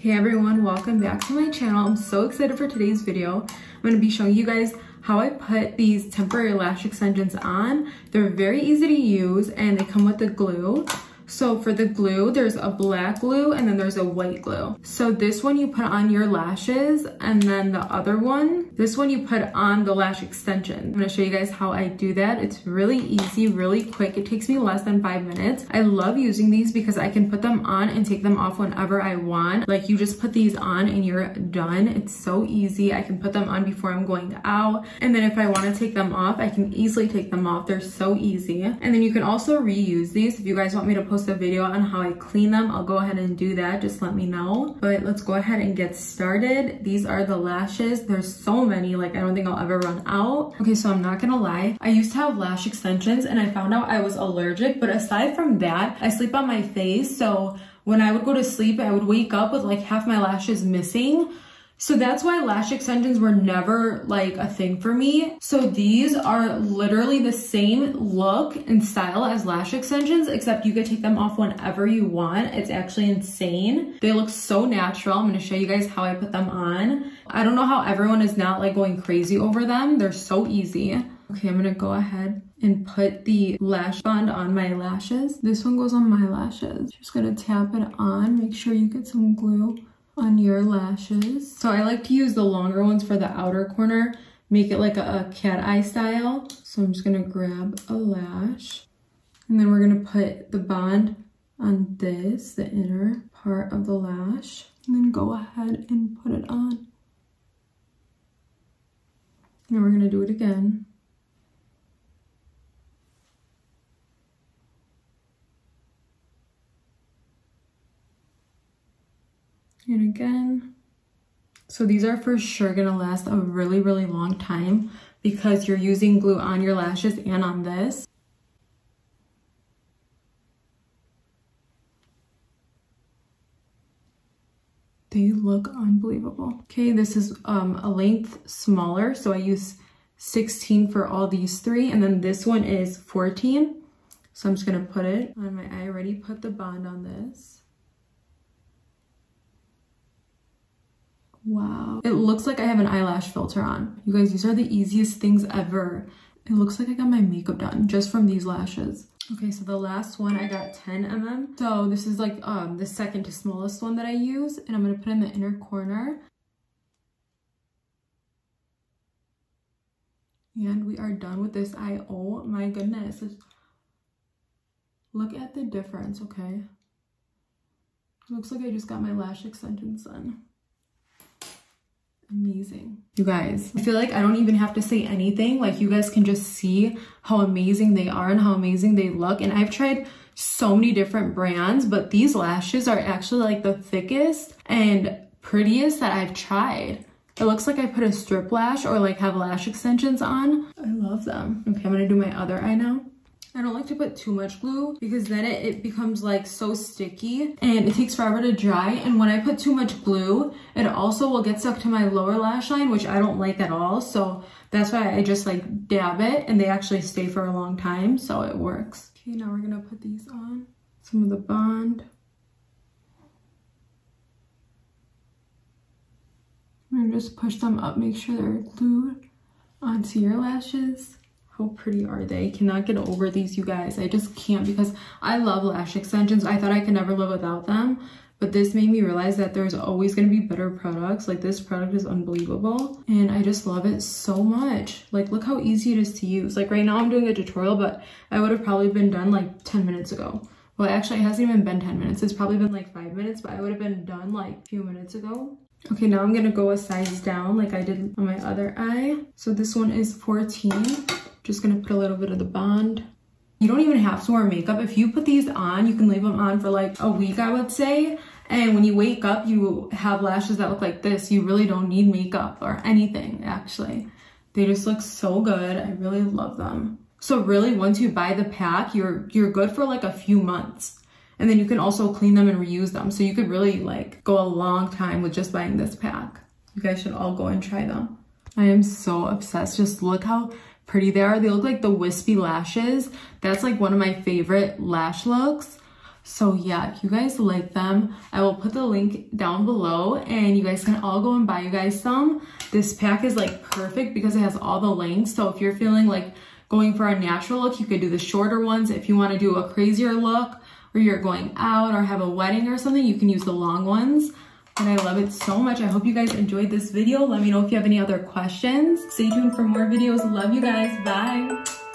Hey everyone, welcome back to my channel. I'm so excited for today's video. I'm going to be showing you guys how I put these temporary lash extensions on. They're very easy to use and they come with the glue. So for the glue, there's a black glue and then there's a white glue. So this one you put on your lashes, and then the other one, this one you put on the lash extension. I'm gonna show you guys how I do that. It's really easy, really quick. It takes me less than 5 minutes. I love using these because I can put them on and take them off whenever I want. Like you just put these on and you're done. It's so easy. I can put them on before I'm going out. And then if I wanna take them off, I can easily take them off. They're so easy. And then you can also reuse these. If you guys want me to post a video on how I clean them, I'll go ahead and do that. Just let me know. But let's go ahead and get started. These are the lashes. There's so many, like I don't think I'll ever run out. Okay, so I'm not gonna lie, I used to have lash extensions and I found out I was allergic, but aside from that, I sleep on my face, so when I would go to sleep, I would wake up with like half my lashes missing. So that's why lash extensions were never like a thing for me. So these are literally the same look and style as lash extensions, except you could take them off whenever you want. It's actually insane. They look so natural. I'm gonna show you guys how I put them on. I don't know how everyone is not like going crazy over them. They're so easy. Okay, I'm gonna go ahead and put the lash bond on my lashes. This one goes on my lashes. Just gonna tap it on. Make sure you get some glue on your lashes. So I like to use the longer ones for the outer corner, make it like a cat eye style. So I'm just gonna grab a lash and then we're gonna put the bond on this, the inner part of the lash, and then go ahead and put it on. And we're gonna do it again. And again. So these are for sure gonna last a really, really long time because you're using glue on your lashes and on this. They look unbelievable. Okay, this is a length smaller, so I use 16 for all these three, and then this one is 14. So I'm just gonna put it on my eye. I already put the bond on this. Wow. It looks like I have an eyelash filter on. You guys, these are the easiest things ever. It looks like I got my makeup done just from these lashes. Okay, so the last one, I got 10 mm. So this is like the second to smallest one that I use, and I'm gonna put in the inner corner. And we are done with this eye. Oh my goodness. Look at the difference, okay? Looks like I just got my lash extensions done. Amazing. You guys, I feel like I don't even have to say anything. Like you guys can just see how amazing they are and how amazing they look. And I've tried so many different brands, but these lashes are actually like the thickest and prettiest that I've tried. It looks like I put a strip lash or like have lash extensions on. I love them. Okay, I'm gonna do my other eye now. I don't like to put too much glue because then it becomes like so sticky and it takes forever to dry. And when I put too much glue, it also will get stuck to my lower lash line, which I don't like at all. So that's why I just like dab it and they actually stay for a long time. So it works. Okay, now we're gonna put these on. Some of the bond. I'm gonna just push them up, make sure they're glued onto your lashes. How pretty are they? Cannot get over these, you guys. I just can't because I love lash extensions. I thought I could never live without them, but this made me realize that there's always going to be better products. Like this product is unbelievable and I just love it so much. Like look how easy it is to use. Like right now I'm doing a tutorial, but I would have probably been done like 10 minutes ago. Well, actually it hasn't even been 10 minutes. It's probably been like 5 minutes, but I would have been done like a few minutes ago. Okay, now I'm gonna go a size down like I did on my other eye. So this one is 14. Just gonna put a little bit of the bond. You don't even have to wear makeup. If you put these on, you can leave them on for like a week, I would say. And when you wake up, you have lashes that look like this. You really don't need makeup or anything, actually. They just look so good. I really love them. So really, once you buy the pack, you're good for like a few months. And then you can also clean them and reuse them. So you could really like go a long time with just buying this pack. You guys should all go and try them. I am so obsessed. Just look how pretty they are. They look like the wispy lashes. That's like one of my favorite lash looks. So yeah, if you guys like them, I will put the link down below and you guys can all go and buy you guys some. This pack is like perfect because it has all the lengths. So if you're feeling like going for a natural look, you could do the shorter ones. If you want to do a crazier look or you're going out or have a wedding or something, you can use the long ones. And I love it so much. I hope you guys enjoyed this video. Let me know if you have any other questions. Stay tuned for more videos. Love you guys. Bye.